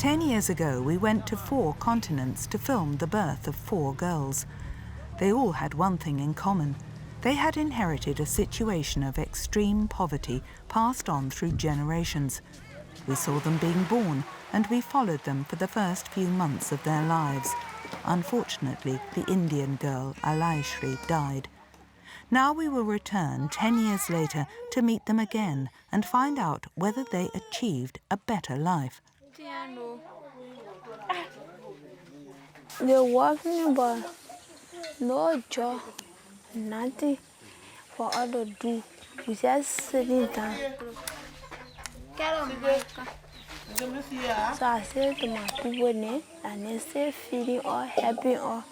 10 years ago, we went to 4 continents to film the birth of 4 girls. They all had one thing in common. They had inherited a situation of extreme poverty passed on through generations. We saw them being born, and we followed them for the first few months of their lives. Unfortunately, the Indian girl, Alaishri, died. Now we will return 10 years later to meet them again and find out whether they achieved a better life. They're working, but no job, nothing for us to do. We just sitting down. So I said to my people, and they say feeding or helping or.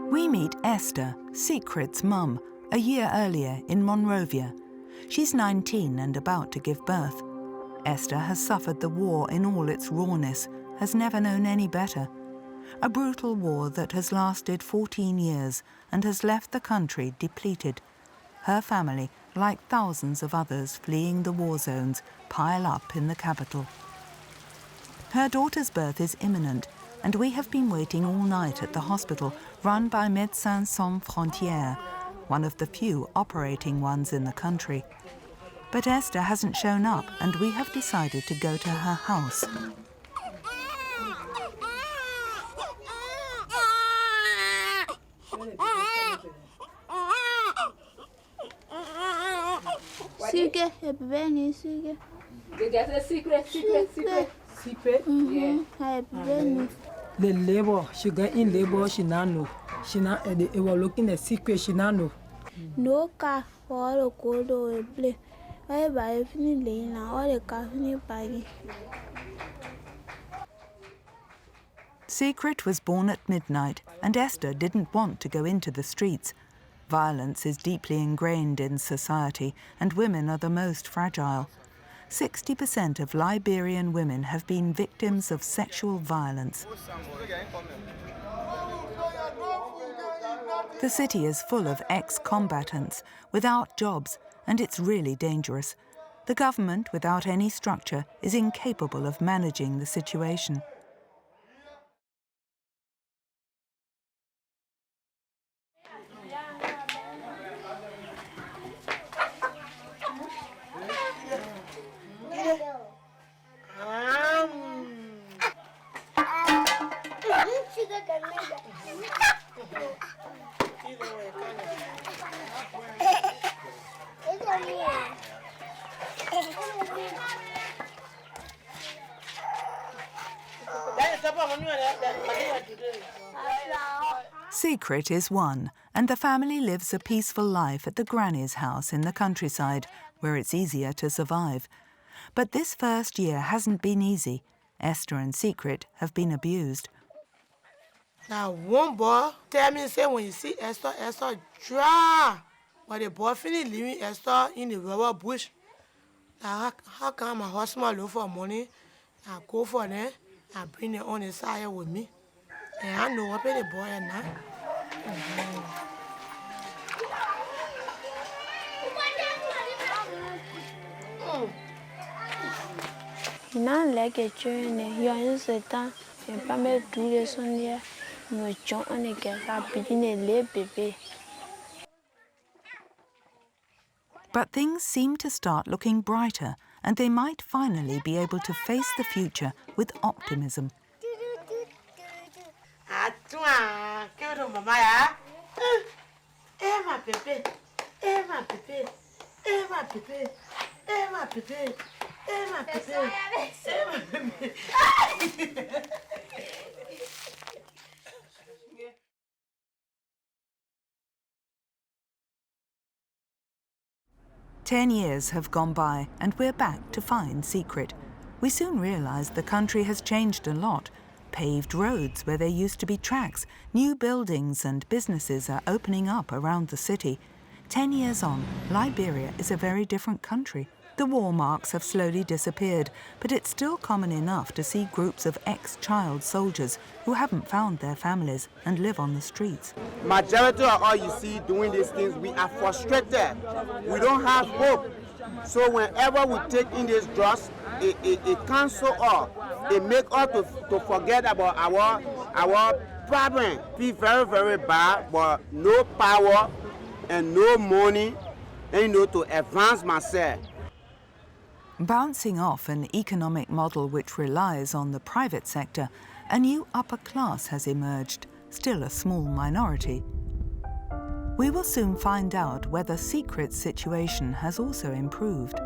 We meet Esther, Secret's mum, a year earlier in Monrovia. She's 19 and about to give birth. Esther has suffered the war in all its rawness, has never known any better. A brutal war that has lasted 14 years and has left the country depleted. Her family, like thousands of others fleeing the war zones, pile up in the capital. Her daughter's birth is imminent, and we have been waiting all night at the hospital run by Médecins Sans Frontières, one of the few operating ones in the country. But Esther hasn't shown up, and we have decided to go to her house. Secret, secret. They get a secret. Secret? Yeah. The labor, she got in labor, she now know. She now, they were looking at secret, she now know. No car for the cold or play. I buy a finish lane or the car finish buying. Secret was born at midnight, and Esther didn't want to go into the streets. Violence is deeply ingrained in society, and women are the most fragile. 60% of Liberian women have been victims of sexual violence. The city is full of ex-combatants without jobs, and it's really dangerous. The government, without any structure, is incapable of managing the situation. Secret is one, and the family lives a peaceful life at the granny's house in the countryside, where it's easier to survive. But this first year hasn't been easy. Esther and Secret have been abused. Now, one boy tell me, say, when you see Esther dry. But the boy finished leaving Esther in the rubber bush. Now, how come my husband look for money? I go for them, I bring them on the side with me. And I know what the boy is now. You not like a journey, you are just a time, and Pamela do this on there. No jump on the gas, I begin a little baby. But things seem to start looking brighter, and they might finally be able to face the future with optimism. 10 years have gone by and we're back to find Secret. We soon realised the country has changed a lot. Paved roads where there used to be tracks, new buildings and businesses are opening up around the city. 10 years on, Liberia is a very different country. The war marks have slowly disappeared, but it's still common enough to see groups of ex-child soldiers who haven't found their families and live on the streets. Majority of all you see doing these things, we are frustrated. We don't have hope. So whenever we take in these drugs, it cancel us. It make us to forget about our problem. Be very, very bad, but no power and no money, and to advance myself. Bouncing off an economic model which relies on the private sector, a new upper class has emerged, still a small minority. We will soon find out whether Secret's situation has also improved.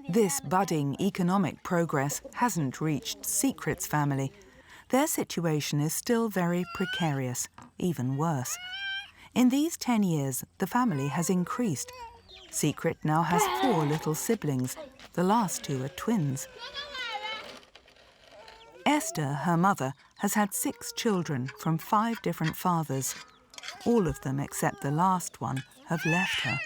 This budding economic progress hasn't reached Secret's family. Their situation is still very precarious, even worse. In these 10 years, the family has increased. Secret now has 4 little siblings. The last 2 are twins. Esther, her mother, has had 6 children from 5 different fathers. All of them, except the last one, have left her.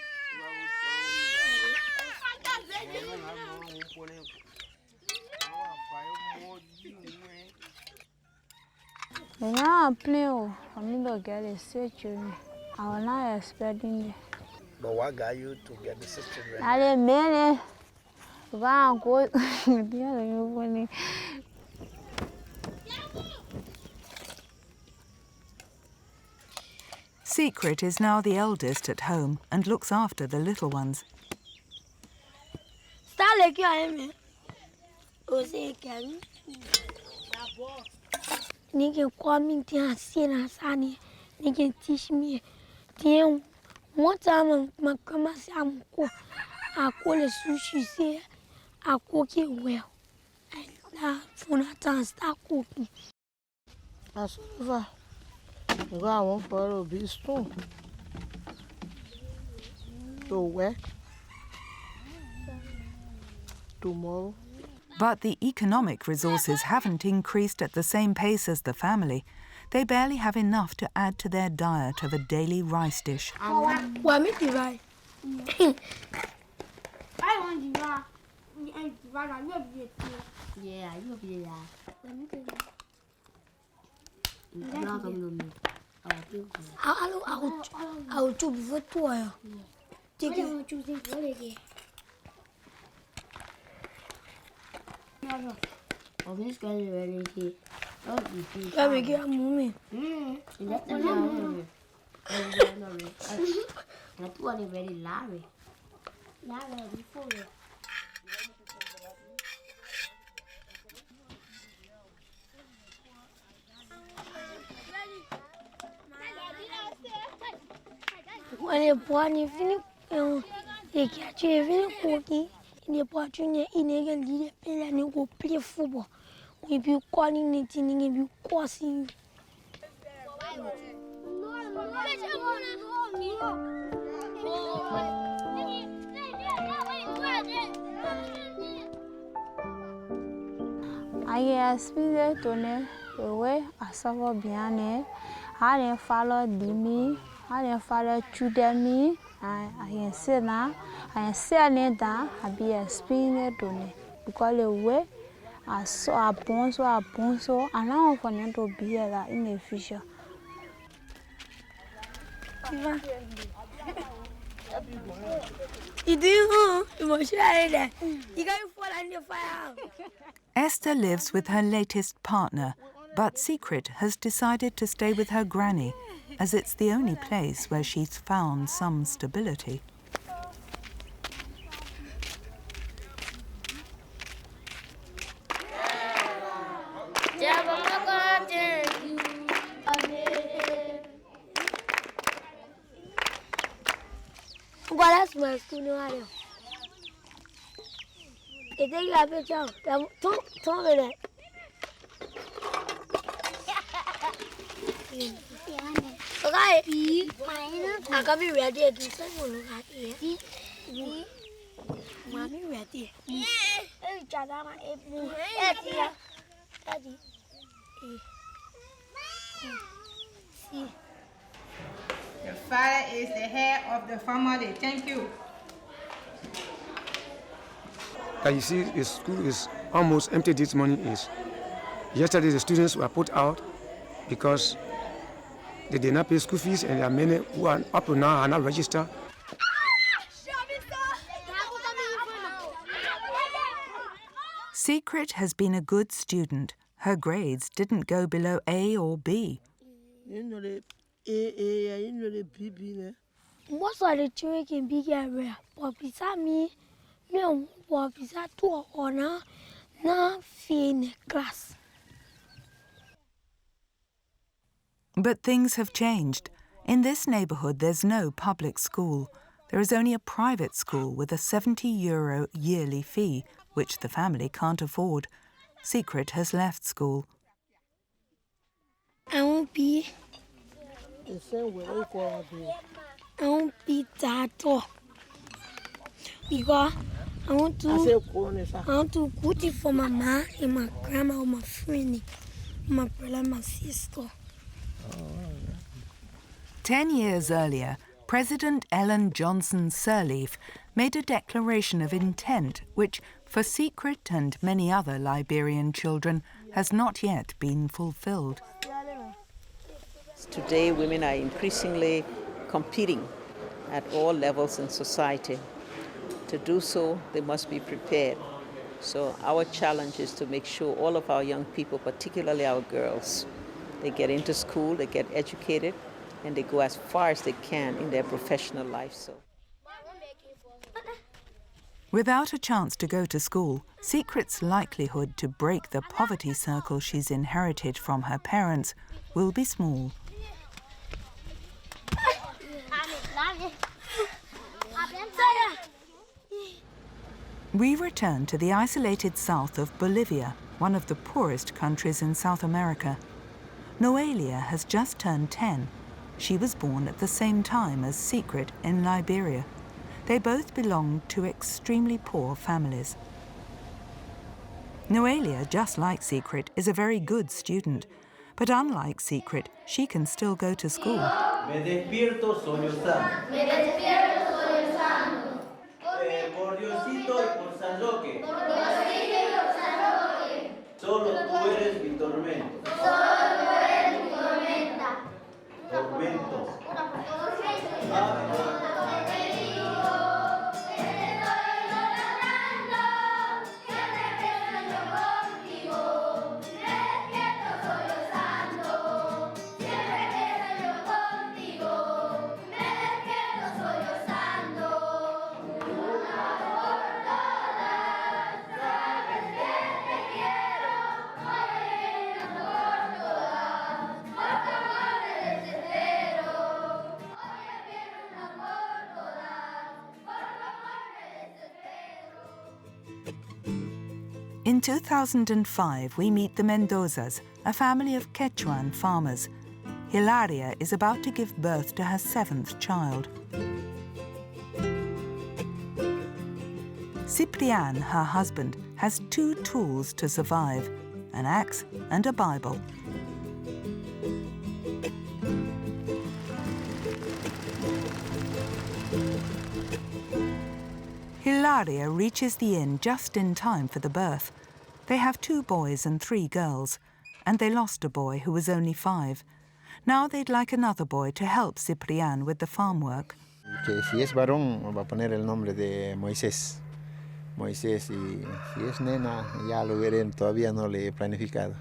Now I'm playing. I'm going to get a 6 children. I was not expecting it. But what got you to get the 6 children? I didn't mean it. Secret is now the eldest at home and looks after the little ones. They can call me and teach me. One time my grandma said I call the sushi say I cook it well. And now for that time start cooking. That's over. I want for a big stone to work tomorrow. But the economic resources haven't increased at the same pace as the family. They barely have enough to add to their diet of a daily rice dish. I'll do before 12. Take it. Oh, this guy is ready to Let me get a moment. That one is very Larry. Larry, before you. When you're born, you finish, you catch you finish cooking. In the opportunity, in a little play and you go play football. If you calling it in, if you causing. I expect to Oui, ça va bien. I didn't follow me. I didn't follow me. I say now. I say that I be experienced on because the way I saw a bonzo, and now I'm going to be here in the future. Esther lives with her latest partner, but Secret has decided to stay with her granny, as it's the only place where she's found some stability. That's my school. No, I think I have a job. Tell me that. Okay. I can be ready to say one. Mommy ready. The father is the head of the family. Thank you. You see, the school is almost empty this morning. Yesterday the students were put out because they did not pay school fees, and there are many who are up to now are not registered. Secret has been a good student. Her grades didn't go below A or B. Most of the children can be here, but beside me, no, but beside two or now in the class. But things have changed. In this neighbourhood, there's no public school. There is only a private school with a €70 yearly fee, which the family can't afford. Secret has left school. I won't be that tall because I want to put it for my mom and my grandma and my friend, my brother and my sister. 10 years earlier, President Ellen Johnson Sirleaf made a declaration of intent which, for Secret and many other Liberian children, has not yet been fulfilled. Today, women are increasingly competing at all levels in society. To do so, they must be prepared. So our challenge is to make sure all of our young people, particularly our girls, they get into school, they get educated, and they go as far as they can in their professional life. So, without a chance to go to school, Secret's likelihood to break the poverty circle she's inherited from her parents will be small. We return to the isolated south of Bolivia, one of the poorest countries in South America. Noelia has just turned 10. She was born at the same time as Secret in Liberia. They both belong to extremely poor families. Noelia, just like Secret, is a very good student. But unlike Secret, she can still go to school. Me despierto sollozando. Me despierto sollozando. Por Diosito y por San Roque. Por Diosito y por San Roque. Solo tú eres mi tormento. Solo tú eres mi tormenta. Tormento. In 2005, we meet the Mendozas, a family of Quechuan farmers. Hilaria is about to give birth to her 7th child. Ciprian, her husband, has 2 tools to survive, an axe and a Bible. Hilaria reaches the inn just in time for the birth. They have 2 boys and 3 girls, and they lost a boy who was only 5. Now they'd like another boy to help Ciprián with the farm work. Que si es varón, va a poner el nombre de Moisés. Moisés, y si es nena, ya lo veré, todavía no le he planificado.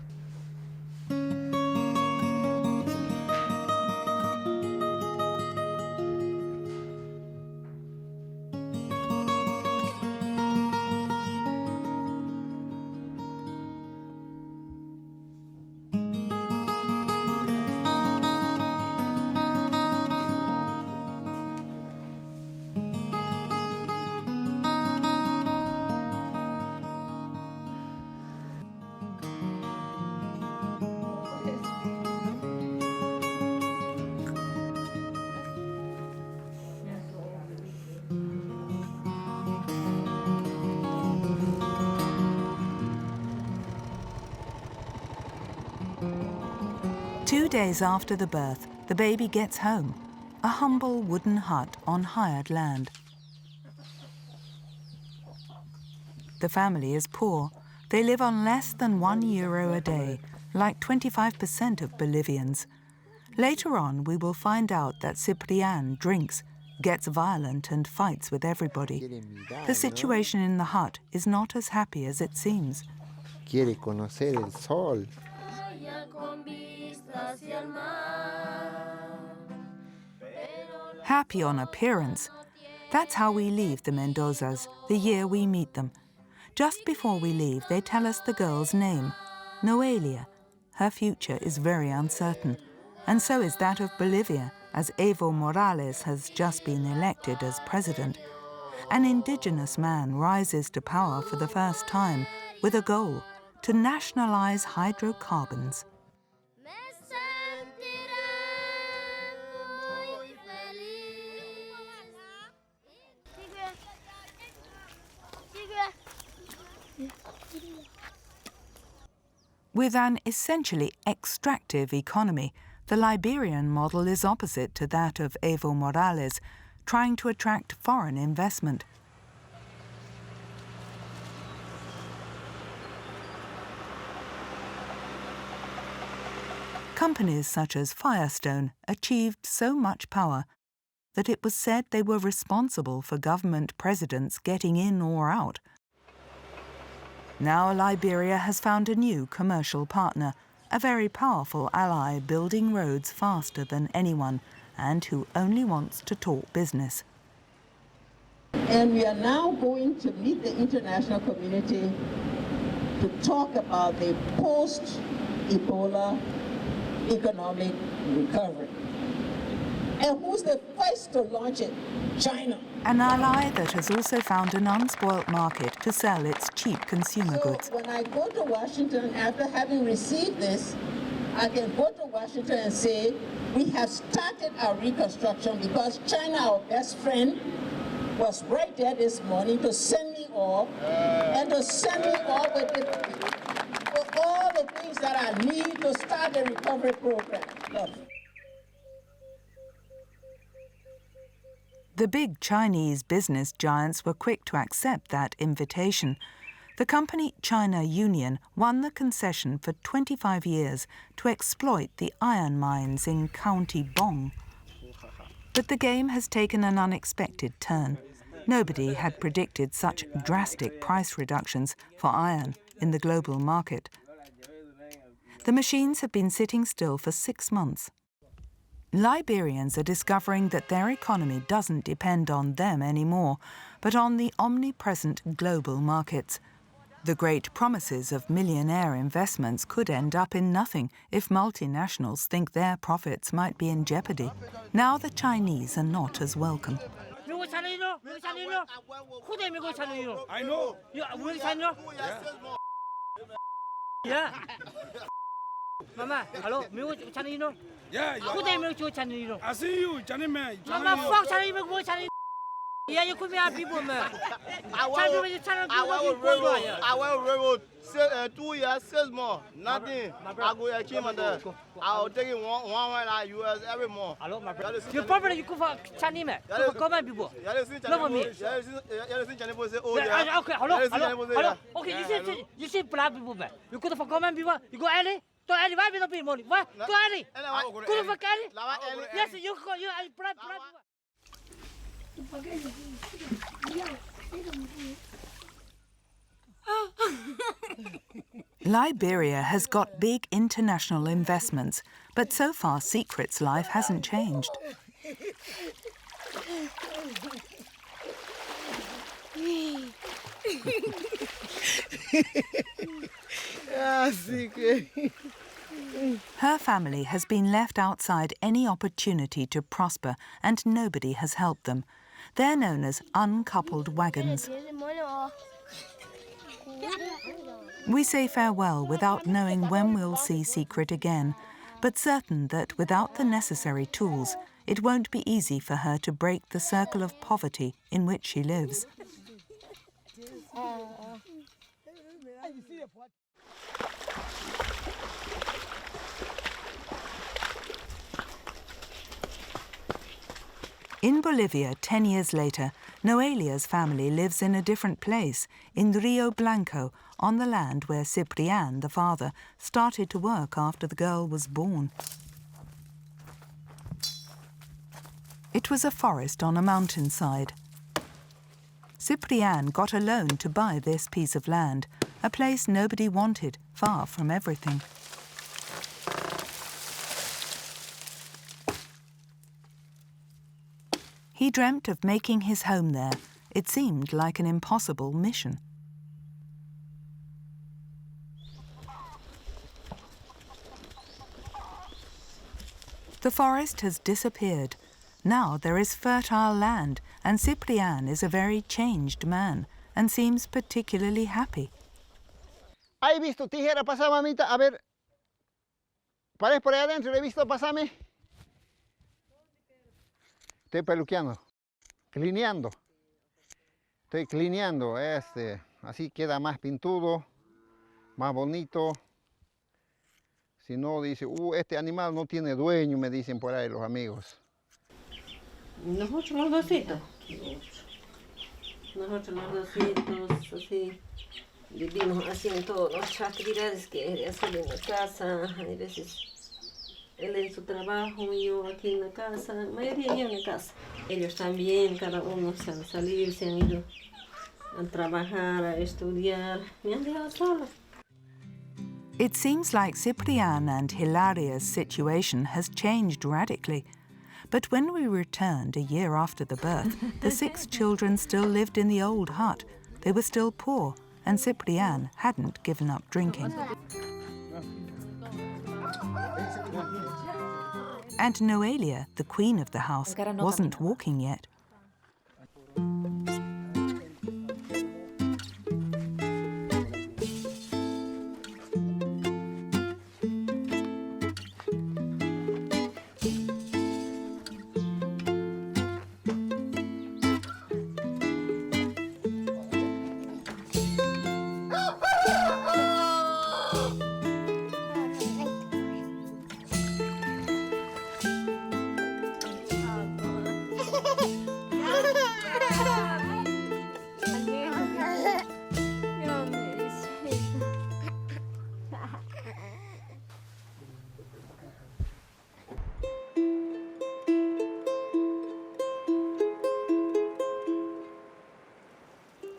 Two days after the birth, the baby gets home, a humble wooden hut on hired land. The family is poor. They live on less than €1 a day, like 25% of Bolivians. Later on, we will find out that Ciprián drinks, gets violent and fights with everybody. The situation in the hut is not as happy as it seems. Quiere conocer el sol. Happy on appearance. That's how we leave the Mendozas, the year we meet them. Just before we leave, they tell us the girl's name, Noelia. Her future is very uncertain, and so is that of Bolivia, as Evo Morales has just been elected as president. An indigenous man rises to power for the first time with a goal: to nationalize hydrocarbons. With an essentially extractive economy, the Liberian model is opposite to that of Evo Morales, trying to attract foreign investment. Companies such as Firestone achieved so much power that it was said they were responsible for government presidents getting in or out. Now Liberia has found a new commercial partner, a very powerful ally building roads faster than anyone and who only wants to talk business. And we are now going to meet the international community to talk about the post-Ebola economic recovery. And who's the first to launch it? China. An ally that has also found an unspoilt market to sell its cheap consumer goods. When I go to Washington after having received this, I can go to Washington and say, we have started our reconstruction because China, our best friend, was right there this morning to send me oil and to send me oil with all the things that I need to start the recovery program. Look. The big Chinese business giants were quick to accept that invitation. The company China Union won the concession for 25 years to exploit the iron mines in County Bong. But the game has taken an unexpected turn. Nobody had predicted such drastic price reductions for iron in the global market. The machines have been sitting still for 6 months. Liberians are discovering that their economy doesn't depend on them anymore, but on the omnipresent global markets. The great promises of millionaire investments could end up in nothing if multinationals think their profits might be in jeopardy. Now the Chinese are not as welcome. I know. Yeah. Mama, hello, Chinese. Yeah, Who they make you Chinese? I see you, Chinese man. Mama, fuck Chinese, Yeah, you could be a people, man. I will railroad. 2 years, 6 months, nothing. I go exchange on that. I'll take it one US every month. You probably could for Chinese man. Come on, people. Love me. Okay, hello. Okay, you see black people, man. You could for common people. You go early. To early, why be not be money? What? Go early. Could for early? Yes, you go. You are black. Liberia has got big international investments, but so far Secret's life hasn't changed. Her family has been left outside any opportunity to prosper, and nobody has helped them. They're known as uncoupled wagons. We say farewell without knowing when we'll see Secret again, but certain that without the necessary tools, it won't be easy for her to break the circle of poverty in which she lives. In Bolivia, 10 years later, Noelia's family lives in a different place, in Rio Blanco, on the land where Ciprian, the father, started to work after the girl was born. It was a forest on a mountainside. Ciprian got a loan to buy this piece of land, a place nobody wanted, far from everything. He dreamt of making his home there. It seemed like an impossible mission. The forest has disappeared. Now there is fertile land, and Ciprian is a very changed man and seems particularly happy. ¿Has visto tijera pasar, mamita? A ver, ¿pares por ahí adentro? ¿Le he visto pasarme? Estoy peluqueando, clineando. Estoy clineando, así queda más pintudo, más bonito. Si no, dice, este animal no tiene dueño, me dicen por ahí los amigos. Nosotros los dositos. Nosotros los dositos, así, vivimos haciendo todas las actividades que hacen en la casa, a veces él en su trabajo, yo aquí en la casa, la mayoría yo en la casa. Ellos también, cada uno se han salido, se han ido a trabajar, a estudiar, me han dejado sola. It seems like Ciprian and Hilaria's situation has changed radically. But when we returned a year after the birth, the 6 children still lived in the old hut. They were still poor, and Ciprian hadn't given up drinking. And Noelia, the queen of the house, wasn't walking yet.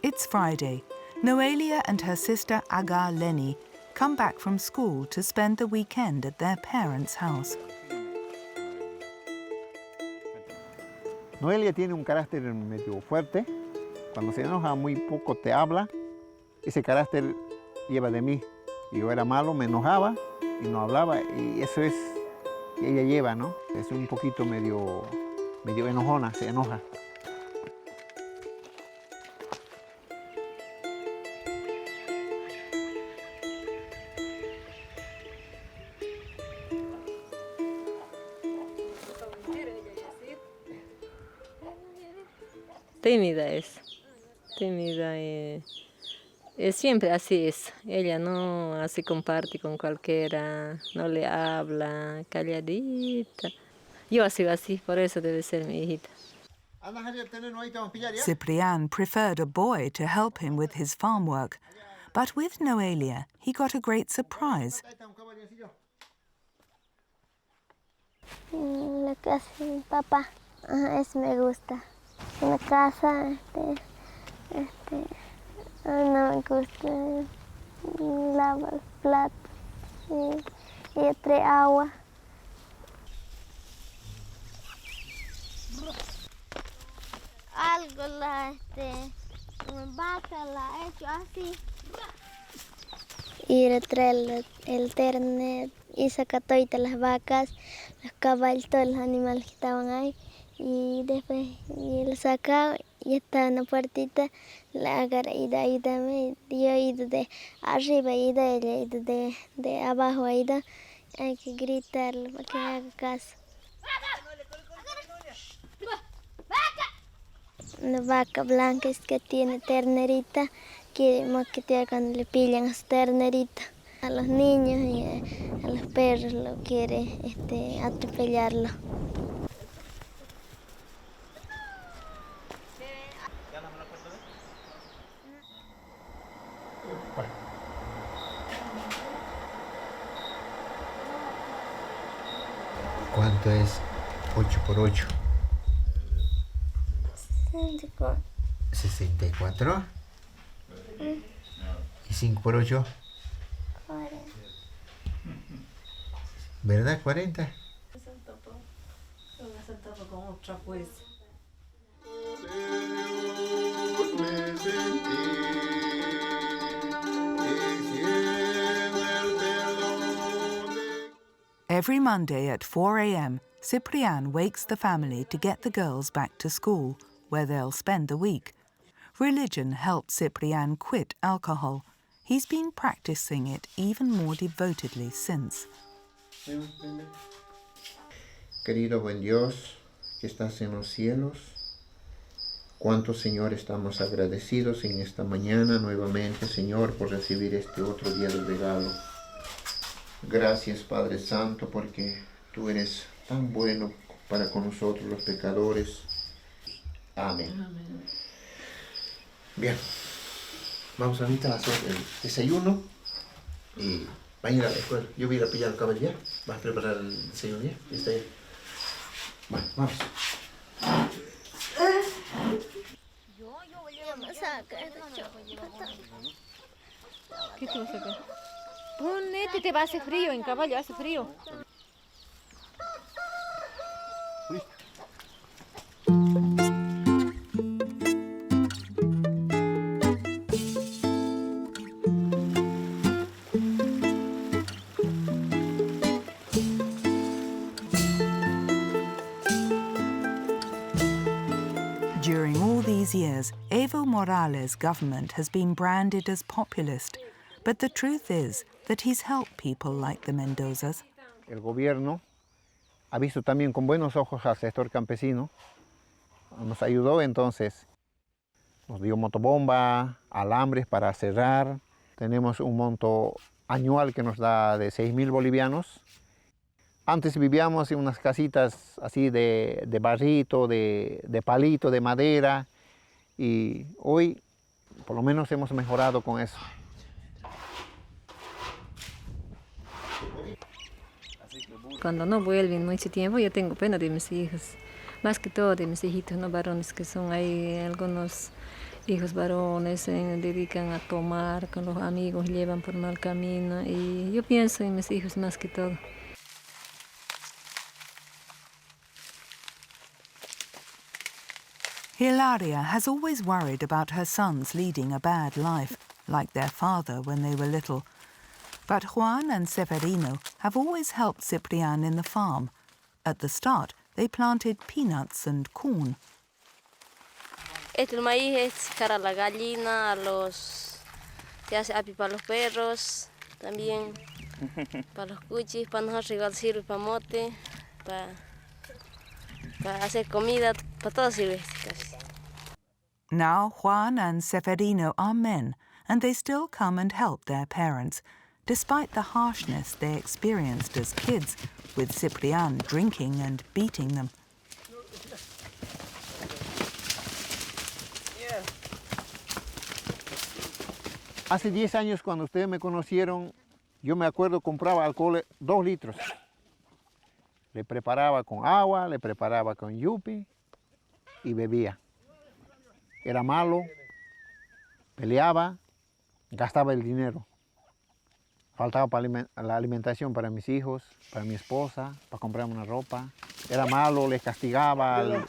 It's Friday. Noelia and her sister Aga Leni come back from school to spend the weekend at their parents' house. Noelia tiene un carácter medio fuerte. Cuando se enoja muy poco te habla. Ese carácter lleva de mí. Yo era malo, me enojaba y no hablaba. Y eso es que ella lleva, ¿no? Es un poquito medio enojona, se enoja. tímida es. Tímida. Siempre así es. Ella no así comparte con cualquiera, no le habla, calladita. Yo ha sido así, por eso debe ser mi hijita. Ciprian preferred a boy to help him with his farm work, but with Noelia, he got a great surprise. Lo que hace mi papá, eso me gusta. En la casa, no me gusta lavar el plato y trae agua. Algo la vaca la ha hecho así. Y trae el ternero y saca todas las vacas, los caballos, todos los animales que estaban ahí. Y después él saca y está en la puertita, la agarra y de ahí también. Yo he ido de arriba y de ella he ido de abajo. Hay que gritarle para que haga caso. Una vaca blanca es que tiene ternerita, queremos que te cuando le pillan a su ternerita. A los niños y a los perros lo quiere atropellarlo. ¿Cuánto es 8 por 8? 64. 64. ¿Y 5 por 8? 40. ¿Verdad? 40. Con otra pues. Every Monday at 4 a.m., Ciprian wakes the family to get the girls back to school, where they'll spend the week. Religion helped Ciprian quit alcohol. He's been practicing it even more devotedly since. Querido buen Dios, que estás en los cielos, cuánto, Señor, estamos agradecidos en esta mañana nuevamente, Señor, por recibir este otro día de regalo. Gracias, Padre Santo, porque tú eres tan bueno para con nosotros los pecadores. Amén. Amén. Bien, vamos ahorita a hacer el desayuno y van a ir a la escuela. Yo voy a ir a pillar el caballero. ¿Vas a preparar el desayuno ya? ¿Está ahí? Bueno, vamos. ¿Qué te vas a sacar? Ponete, te va a hacer frío, en caballo hace frío. During all these years, Evo Morales' government has been branded as populist, but the truth is that he's helped people like the Mendozas. El gobierno ha visto también con buenos ojos al sector campesino. Nos ayudó entonces. Nos dio motobomba, alambres para cerrar. Tenemos un monto anual que nos da de 6.000 bolivianos. Antes vivíamos en unas casitas así de barrito, de palito, de madera. Y hoy por lo menos hemos mejorado con eso. Cuando no vuelven mucho tiempo, yo tengo pena de mis hijos. Más que todo de mis hijitos no varones, que son ahí algunos hijos varones, se dedican a tomar con los amigos, llevan por mal camino. Y yo pienso en mis hijos más que todo. Hilaria has always worried about her sons leading a bad life, like their father when they were little. But Juan and Severino have always helped Ciprian in the farm. At the start, they planted peanuts and corn. El maíz es para la gallina, que hace api para los perros, también para los cuchis, para nosotros igual sirve para mote, para hacer comida, para todo sirve casi. Now Juan and Seferino are men, and they still come and help their parents, despite the harshness they experienced as kids, with Ciprián drinking and beating them. Hace 10 años, cuando ustedes me conocieron, yo me acuerdo compraba alcohol 2 litros. Le preparaba con agua, le preparaba con yupi y bebía. Era malo, peleaba, gastaba el dinero. Faltaba para la alimentación para mis hijos, para mi esposa, para comprarme una ropa. Era malo, les castigaba, le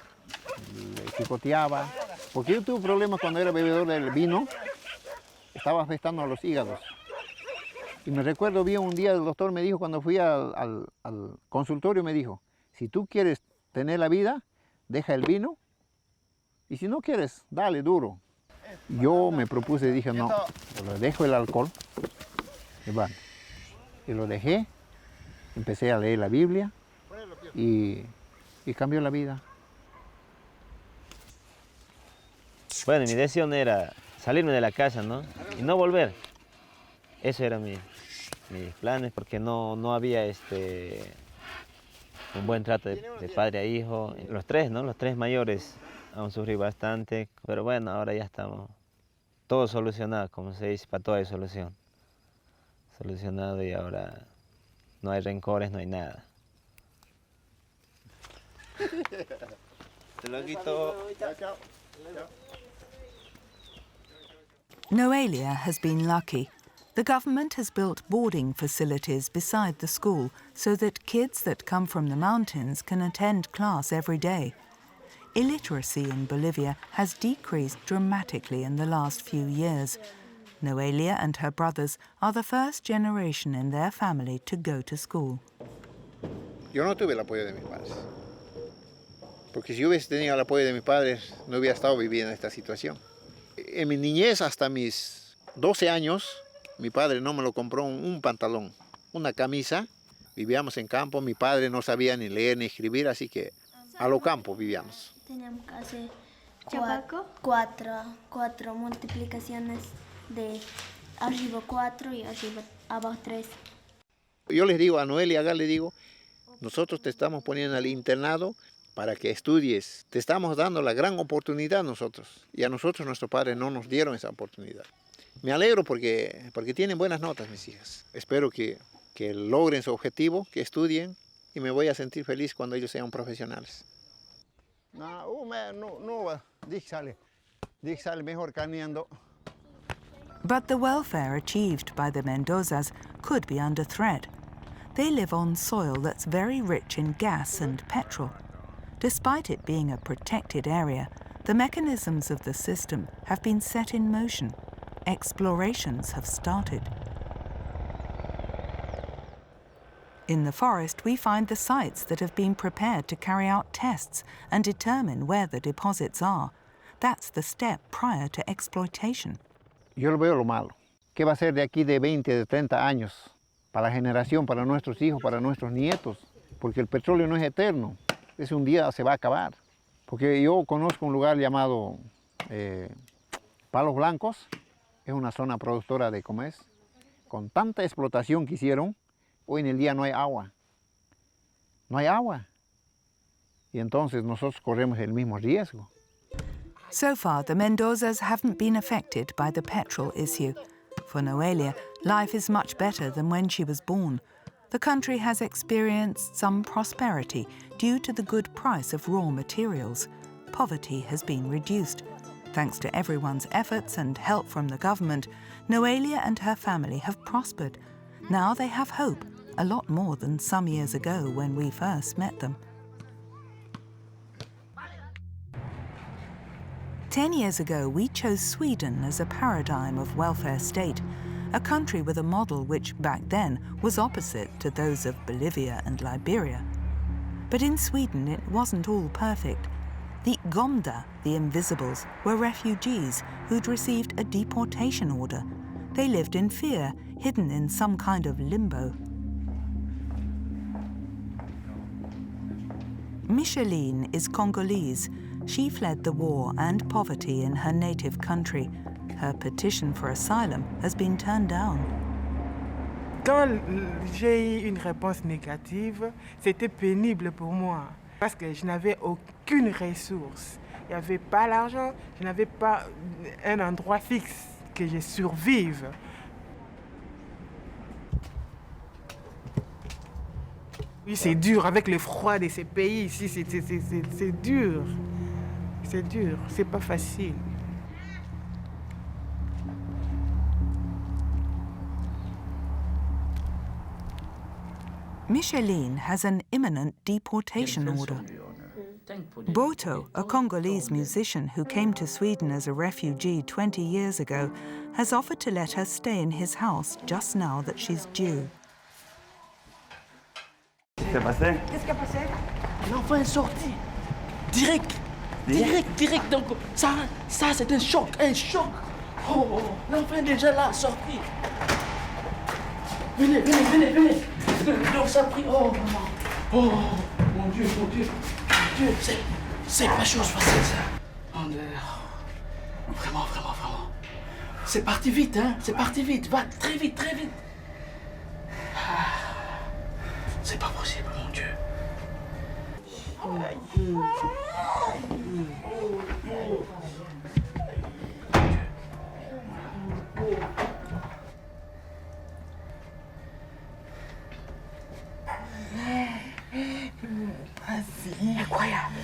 picoteaba. Porque yo tuve problemas cuando era bebedor del vino. Estaba afectando a los hígados. Y me recuerdo bien un día el doctor me dijo, cuando fui al consultorio, me dijo, si tú quieres tener la vida, deja el vino, y si no quieres, dale duro. Yo me propuse y dije, no, lo dejo el alcohol, y bueno, y lo dejé, empecé a leer la Biblia, y cambió la vida. Bueno, mi decisión era salirme de la casa, ¿no? Y no volver. Eso era mis planes, porque no había un buen trato de padre a hijo. Los tres, ¿no? Los tres mayores han sufrido bastante, pero bueno, ahora ya estamos todo solucionado, como se dice, para todo hay solución. Solucionado, y ahora no hay rencores, no hay nada. Te lo quito. Noelia has been lucky. The government has built boarding facilities beside the school so that kids that come from the mountains can attend class every day. Illiteracy in Bolivia has decreased dramatically in the last few years. Noelia and her brothers are the first generation in their family to go to school. Yo no tuve el apoyo de mis padres. Porque si yo hubiese tenido el apoyo de mis padres, no hubiera estado viviendo esta situación. En mi niñez, hasta mis 12 años, mi padre no me lo compró un pantalón, una camisa. Vivíamos en campo, mi padre no sabía ni leer ni escribir, así que a lo campo vivíamos. Teníamos que hacer cuatro multiplicaciones de arriba 4 y arriba abajo 3. Yo les digo a Noelia, acá le digo, nosotros te estamos poniendo al internado para que estudies. Te estamos dando la gran oportunidad nosotros. Y a nosotros nuestros padres no nos dieron esa oportunidad. Me alegro porque tienen buenas notas mis hijas. Espero que logren su objetivo, que estudien, y me voy a sentir feliz cuando ellos sean profesionales. Mejor caminando. But the welfare achieved by the Mendozas could be under threat. They live on soil that's very rich in gas and petrol. Despite it being a protected area, the mechanisms of the system have been set in motion. Explorations have started. In the forest, we find the sites that have been prepared to carry out tests and determine where the deposits are. That's the step prior to exploitation. Yo lo veo lo malo. ¿Qué va a ser de aquí de 20, de 30 años? Para la generación, para nuestros hijos, para nuestros nietos. Porque el petróleo no es eterno. Ese un día se va a acabar. Porque yo conozco un lugar llamado Palos Blancos. Es una zona productora de comés. Con tanta explotación que hicieron, hoy en el día no hay agua. No hay agua. Y entonces nosotros corremos el mismo riesgo. So far, the Mendozas haven't been affected by the petrol issue. For Noelia, life is much better than when she was born. The country has experienced some prosperity due to the good price of raw materials. Poverty has been reduced. Thanks to everyone's efforts and help from the government, Noelia and her family have prospered. Now they have hope, a lot more than some years ago when we first met them. 10 years ago, we chose Sweden as a paradigm of welfare state, a country with a model which back then was opposite to those of Bolivia and Liberia. But in Sweden, it wasn't all perfect. The Gomda, the Invisibles, were refugees who'd received a deportation order. They lived in fear, hidden in some kind of limbo. Micheline is Congolese. She fled the war and poverty in her native country. Her petition for asylum has been turned down. Quand j'ai eu une réponse négative, c'était pénible pour moi parce que je n'avais aucune ressource. Il n'y avait pas l'argent, je n'avais pas un endroit fixe que je survive. Oui, c'est dur avec le froid de ces pays ici, c'est dur. C'est dur, c'est pas facile. Micheline has an imminent deportation order. Boto, a Congolese musician who came to Sweden as a refugee 20 years ago, has offered to let her stay in his house just now that she's due. Qu'est-ce qui a passé? Qu'est-ce qui a passé? L'enfant est sorti. Direct. Donc, ça c'est un choc. Oh, l'enfant est déjà là, sorti. Venez. Donc, ça a pris. Oh, maman. Oh, mon Dieu. C'est pas chose facile, ça. Vraiment. C'est parti vite, hein. Va très vite. C'est pas possible, mon Dieu. Incroyable.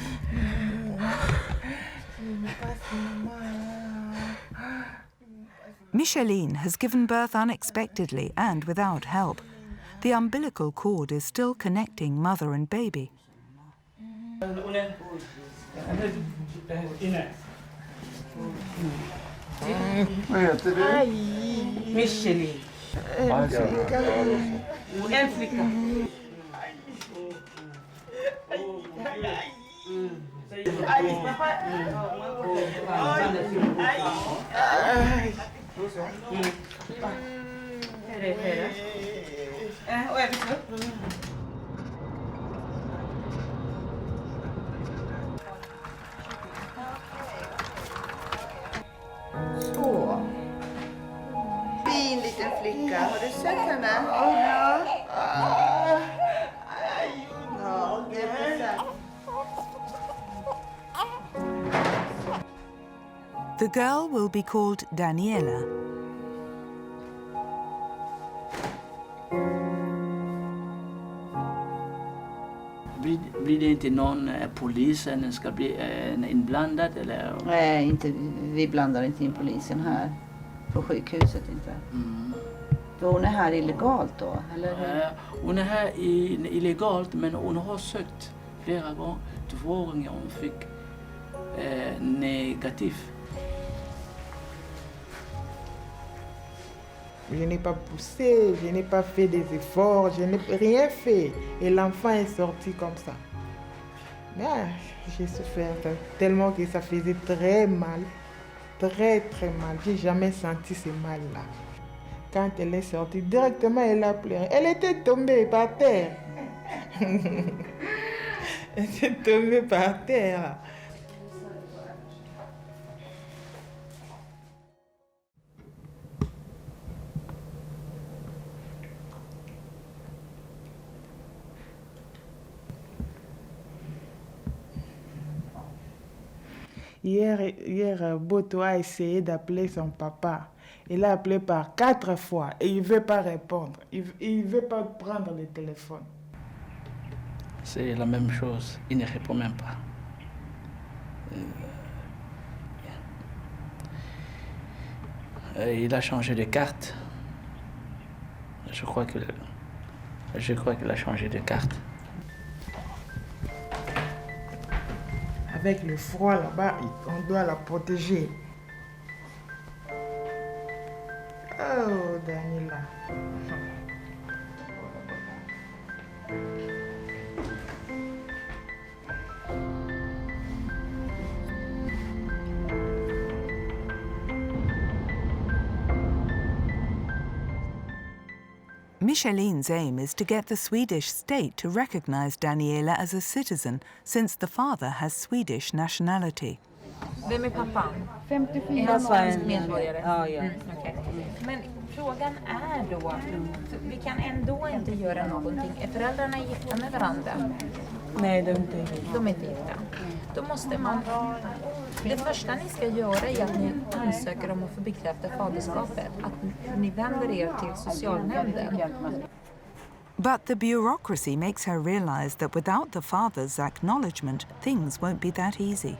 Micheline has given birth unexpectedly and without help. The umbilical cord is still connecting mother and baby. Micheline. Så. Fin liten flicka. Har du sett henne? Ja. Ja, det är så. The girl will be called Daniela. Blir det inte någon polisen ska bli inblandad eller? Nej, inte, vi blandar inte in polisen här på sjukhuset inte. För hon är här illegalt då, eller hur? Hon är här illegalt, men hon har sökt flera gånger. 2 gånger hon fick negativ. Je n'ai pas poussé, je n'ai pas fait des efforts, je n'ai rien fait. Et l'enfant est sorti comme ça. Mais j'ai souffert tellement que ça faisait très mal. Très mal. J'ai jamais senti ce mal-là. Quand elle est sortie, directement elle a pleuré. Elle était tombée par terre. Elle était tombée par terre. Hier, Boto a essayé d'appeler son papa. Il a appelé par 4 fois et il ne veut pas répondre. Il ne veut pas prendre le téléphone. C'est la même chose. Il ne répond même pas. Il a changé de carte. Je crois qu'il a changé de carte. Avec le froid là-bas, on doit la protéger. Oh, Daniela. Michelin's aim is to get the Swedish state to recognize Daniela as a citizen, since the father has Swedish nationality. Vem är pappan? 54 Är han svensk medborgare? Ja, ja. Okej. Men frågan är då, vi kan ändå inte göra någonting. Är föräldrarna gifta med varandra? Nej, de är inte gifta. De är inte gifta. Då måste man... Det första ni ska göra är att ni ansöker om att få bekräfta faderskapet. Att ni vänder er till socialnämnden. But the bureaucracy makes her realize that without the father's acknowledgement, things won't be that easy.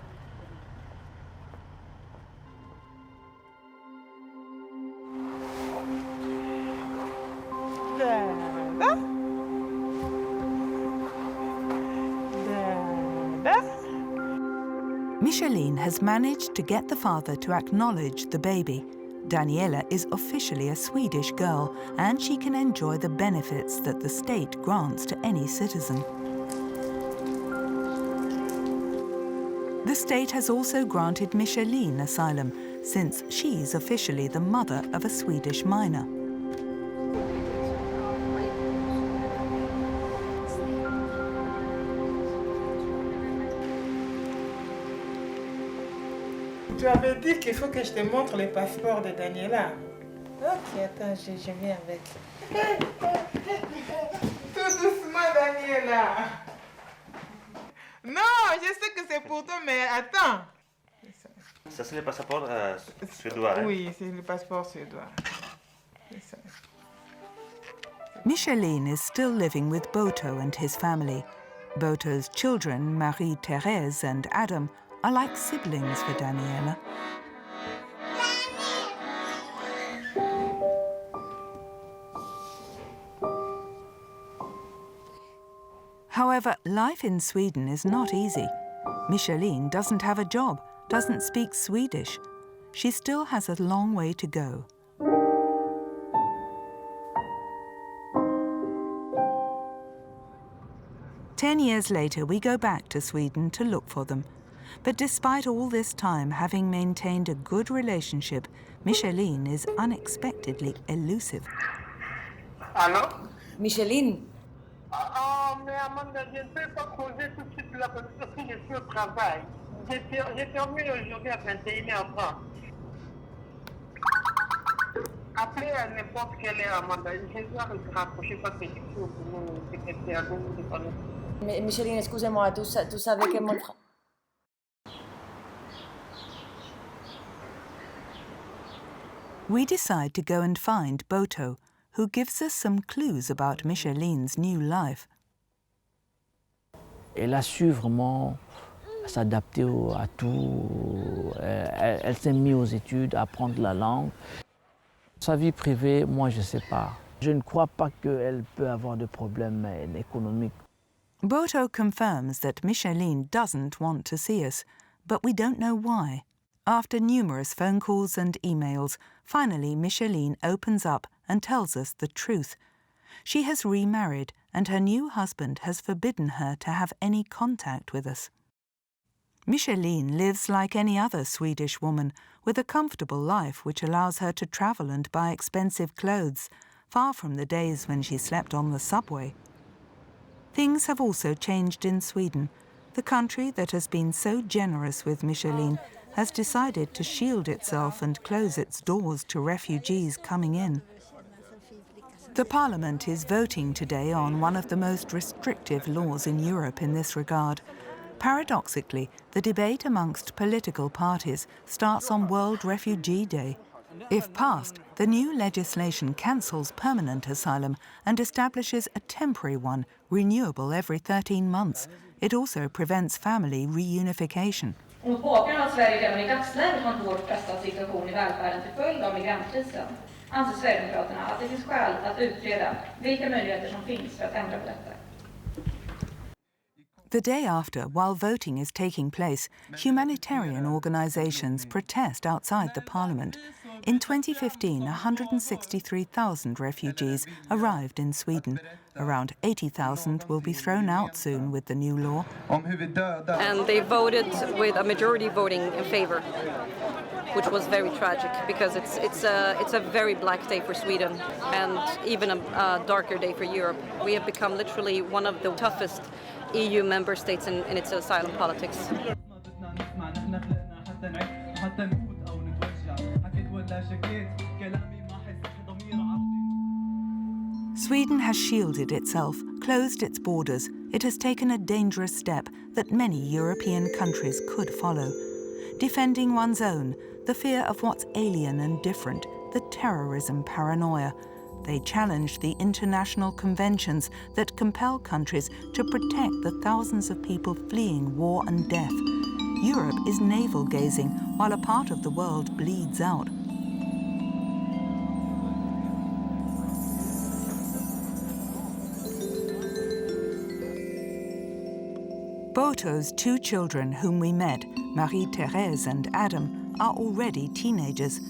Michelin has managed to get the father to acknowledge the baby. Daniela is officially a Swedish girl, and she can enjoy the benefits that the state grants to any citizen. The state has also granted Michelin asylum, since she's officially the mother of a Swedish minor. Tu avais dit qu'il faut que je te montre le passeport de Daniela. Ok, attends, je viens avec. Tout doucement, Daniela. Non, je sais que c'est pour toi, mais attends. Ça, c'est le passeport suédois. Oui, c'est le passeport suédois. Micheline is still living with Boto and his family. Boto's children, Marie-Thérèse and Adam, are like siblings for Daniela. However, life in Sweden is not easy. Micheline doesn't have a job, doesn't speak Swedish. She still has a long way to go. Ten years later, we go back to Sweden to look for them. But despite all this time having maintained a good relationship, Micheline is unexpectedly elusive. Allô? Micheline? Mais Amanda, je ne peux pas causer tout de suite là parce que je suis au travail. J'ai terminé aujourd'hui à 21h30. Appelez à n'importe quelle heure, Amanda. Je dois rapprocher parce que je suis au boulot. C'est à vous de connaître. Micheline, excusez-moi, tu savais que mon frère... We decide to go and find Boto, who gives us some clues about Micheline's new life. Elle a su vraiment s'adapter à tout. Elle s'est mise aux études, à apprendre la langue. Sa vie privée, moi, je ne sais pas. Je ne crois pas qu'elle peut avoir de problèmes économiques. Boto confirms that Micheline doesn't want to see us, but we don't know why. After numerous phone calls and emails, finally Micheline opens up and tells us the truth. She has remarried, and her new husband has forbidden her to have any contact with us. Micheline lives like any other Swedish woman, with a comfortable life which allows her to travel and buy expensive clothes, far from the days when she slept on the subway. Things have also changed in Sweden. The country that has been so generous with Micheline has decided to shield itself and close its doors to refugees coming in. The Parliament is voting today on one of the most restrictive laws in Europe in this regard. Paradoxically, the debate amongst political parties starts on World Refugee Day. If passed, the new legislation cancels permanent asylum and establishes a temporary one, renewable every 13 months. It also prevents family reunification. Mot bakgrund av att Sverige redan i dagsläget har en hårt pressad situation i välfärden till följd av migrantkrisen anser Sverigedemokraterna att det finns skäl att utreda vilka möjligheter som finns för att ändra på detta. The day after, while voting is taking place, humanitarian organisations protest outside the Parliament. In 2015, 163,000 refugees arrived in Sweden. Around 80,000 will be thrown out soon with the new law. And they voted with a majority voting in favor. which was very tragic because it's a very black day for Sweden and even a darker day for Europe. We have become literally one of the toughest EU member states in its asylum politics. Sweden has shielded itself, closed its borders. It has taken a dangerous step that many European countries could follow. Defending one's own, the fear of what's alien and different, the terrorism paranoia. They challenge the international conventions that compel countries to protect the thousands of people fleeing war and death. Europe is navel-gazing while a part of the world bleeds out. Boto's two children whom we met, Marie-Thérèse and Adam, are already teenagers.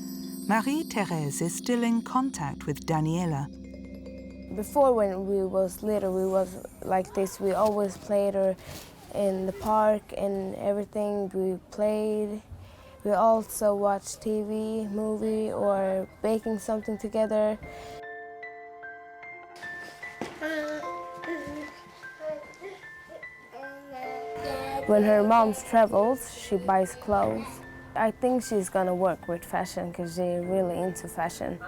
Marie-Thérèse is still in contact with Daniela. Before, when we was little, we was like this. We always played her in the park and everything. We played. We also watched TV, movie, or baking something together. When her mom travels, she buys clothes. I think she's gonna work with fashion because they're really into fashion.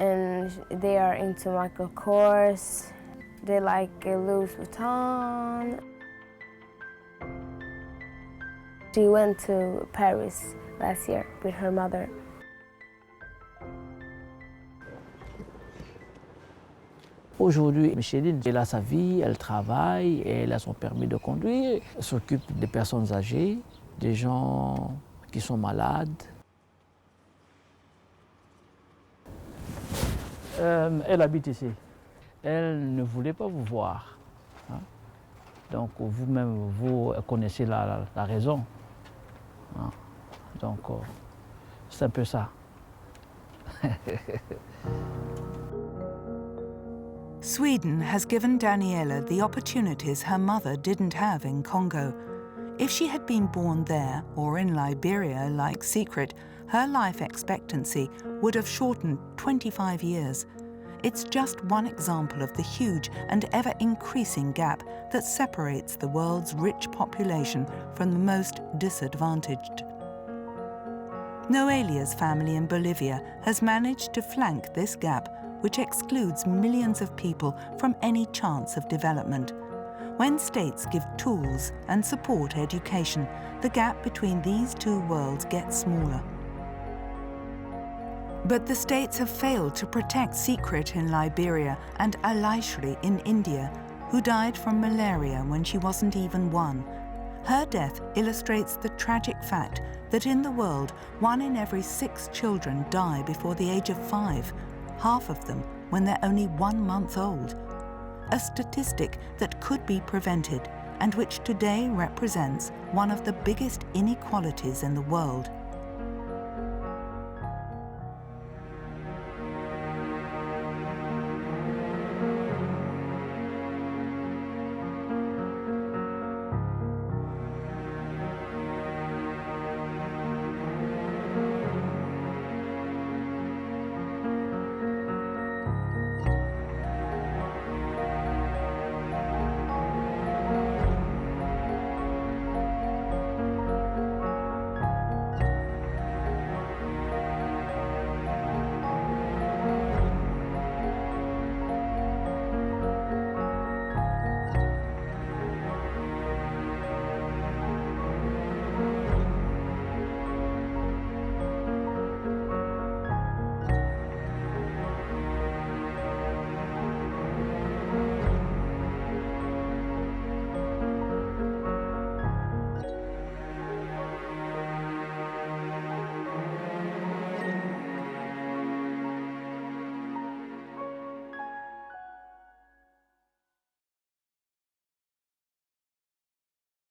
And they are into Michael Kors. They like Louis Vuitton. She went to Paris last year with her mother. Aujourd'hui, Micheline, elle a sa vie, elle travaille, elle a son permis de conduire, elle s'occupe des personnes âgées, des gens qui sont malades. Elle habite ici. Elle ne voulait pas vous voir. Hein? Donc vous-même, vous connaissez la raison. Hein? Donc c'est un peu ça. Sweden has given Daniela the opportunities her mother didn't have in Congo. If she had been born there or in Liberia like Secret, her life expectancy would have shortened 25 years. It's just one example of the huge and ever-increasing gap that separates the world's rich population from the most disadvantaged. Noelia's family in Bolivia has managed to flank this gap, which excludes millions of people from any chance of development. When states give tools and support education, the gap between these two worlds gets smaller. But the states have failed to protect Secret in Liberia and Alaishri in India, who died from malaria when she wasn't even 1. Her death illustrates the tragic fact that in the world, 1 in every 6 children die before the age of 5, half of them when they're only 1 month old. A statistic that could be prevented and which today represents one of the biggest inequalities in the world.